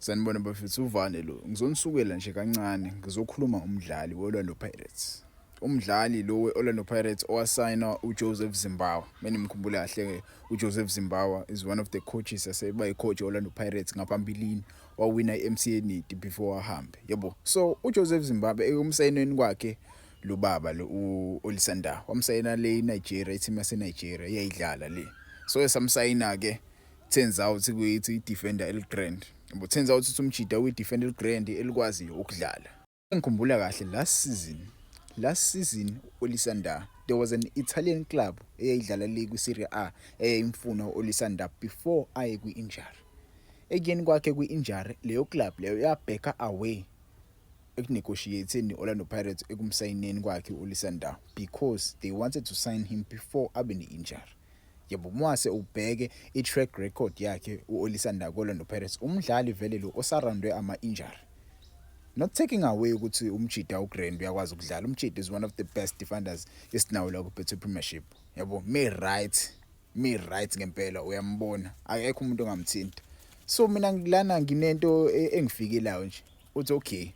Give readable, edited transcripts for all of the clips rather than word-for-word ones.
Sanibona bafethu uvane lo. Ngizonisukela nje kancane ngizokhuluma umdlali weOrlando Pirates. Umdlali lo weOrlando Pirates owasayina uJoseph Zimbawa. Mina ngimkhumbula kahle uJoseph Zimbawa is one of the coaches aseba icoach eOrlando Pirates ngaphambilini wawina iMCA Niti before wahambe. Yebo. So uJoseph Zimbawa ekumsayinweni kwakhe lo baba lo uOlisanda. Wamsayina le eNigeria, i-team yaseNigeria iyayidlala le. So esamsayina ke turns out kuyithi i-defender el-grand. But turns out ukuthi umjida we-defender el-grand elikwaziyo ukudlala. Ngikhumbula kahle last season Olisanda there was an Italian club eyayidlala le ku-Serie A eyayimfuna uOlisanda before aye kwi-injury. Again kwakhe kwi-injury leyo club leyo yabheka away ekunegotiating Orlando Pirates ekumsayineni kwakhe uOlisanda because they wanted to sign him before abe ne-injury. Yebo mwase ubheke i-track record yakhe uOlisanda koOrlando Pirates umdlali vele lo osarandwe ama-injury. Not taking away ukuthi umjida uGrand uyakwazi ukudlala. Umjida is one of the best defenders esinawo la ku-Betway Premiership. Yebo me right ngempela uyambona. Akekho umuntu ongamthinta. So mina ngilana nginento engifikelayo nje. Uthi okay.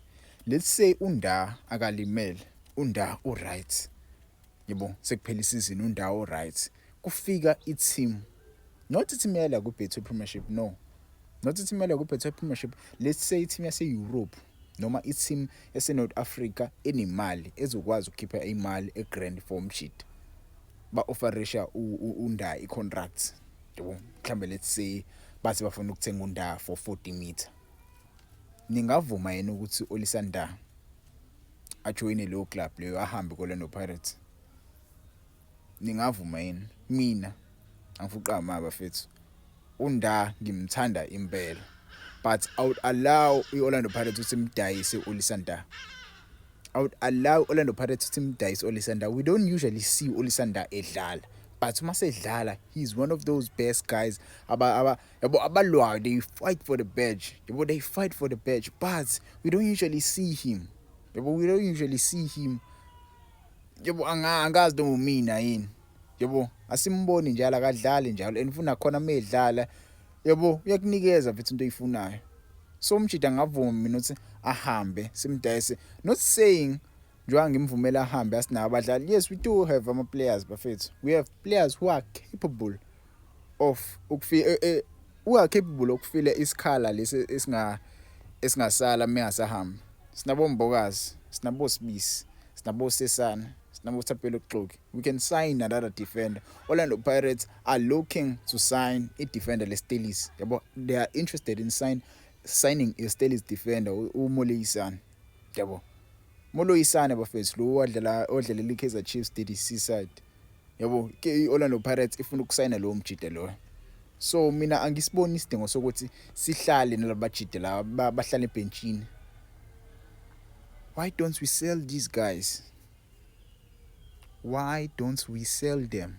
Let's say uNda akalimele. uNda right. Yebo sekuphela isizini uNda right. Kufika i-team. Not i-team yala ku-Betway Premiership, no. Not i-team yala ku-Betway Premiership. Let's say i-team yase-Europe noma i-team yase-North Africa enemali ezokwazi ukukhipha imali eGrand for umjida. Ba-offerisha uNda i-contract. Yebo mhlambe let's say bathi bafuna ukuthenga uNda for 40 meter. Ningavuma yena ukuthi Olisanda ajoine leyo club leyo ahambe koOrlando Pirates? Ningavuma yini? Mina angifuqa bafethu uNda ngimthanda impela, but I would allow iOrlando Pirates ukuthi imdayise Olisanda. I would allow Orlando Pirates ukuthi imdayise Olisanda. We don't usually see Olisanda edlala, but uma sedlala he's one of those best guys abalwayo. They fight for the badge. They fight for the badge, but we don't usually see him. We don't usually see him. Angazi noma mina yini. Asimboni njalo akadlali njalo enifuna khona medlala. Uyakunikeza mfethu into oyifunayo. So umjida ngavuma mina ukuthi ahambe simdayise. Not saying njengoba ngimvumela ahambe asinawo abadlali. Yes, we do have ama players bafethu. We have players who are capable of ukufila isikhala lesi esingasala mengasahamba. Sinabo Mbokazi, sinabo Sibisi, sinabo Sesana, sinabo Thapelo Xhoki. We can sign another defender. Orlando Pirates are looking to sign a defender leStelis. They are interested in signing a Stelis defender uMoloyisane. Moloyisane bafethu lo odlala iKaizer Chiefs Seaside. Orlando Pirates ifuna ukusayina lo mjida lo. So mina angisiboni isidingo sokuthi sihlale nalabajide la bahlala ebenchini. Why don't we sell these guys? Why don't we sell them?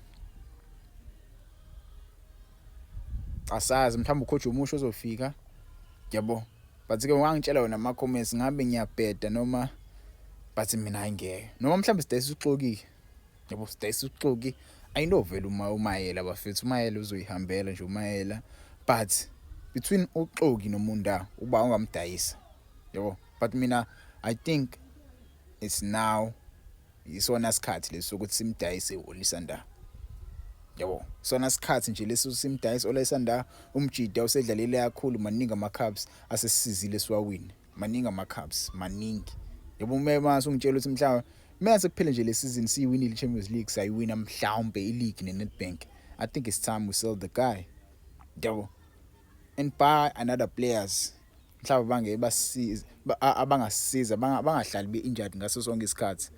Asazi mhlawumbe ucoach umusho uzofika. But ke wangitshela wena ama comments ngabe ngiyabheda noma but mina angeke. Noma mhlawumbe sidayisa uXhoki. Sidayisa uXhoki. I know vele umayela bafethu umayela uzoyihambela nje umayela, but between uXhoki noMunda uba ungamdayisa. But mina I think it's now isona sikhathi leso ukuthi simdayise uOlisanda. Sona sikhathi nje leso simdayise uOlisanda. Umjida usedlalele kakhulu maningi ama-Cubs asesizile siwawini. Maningi ama-Cubs maningi. Mase ungitshela ukuthi mhlawumbe mase kuphela nje le season siyiwinile iChampions League sayiwina mhlawumbe iLeague neNedbank. I think it's time we sell the guy. And buy another players. Mhlawumbe bangeke basiza abangasiza bangahlali be-injured ngaso sonke isikhathi.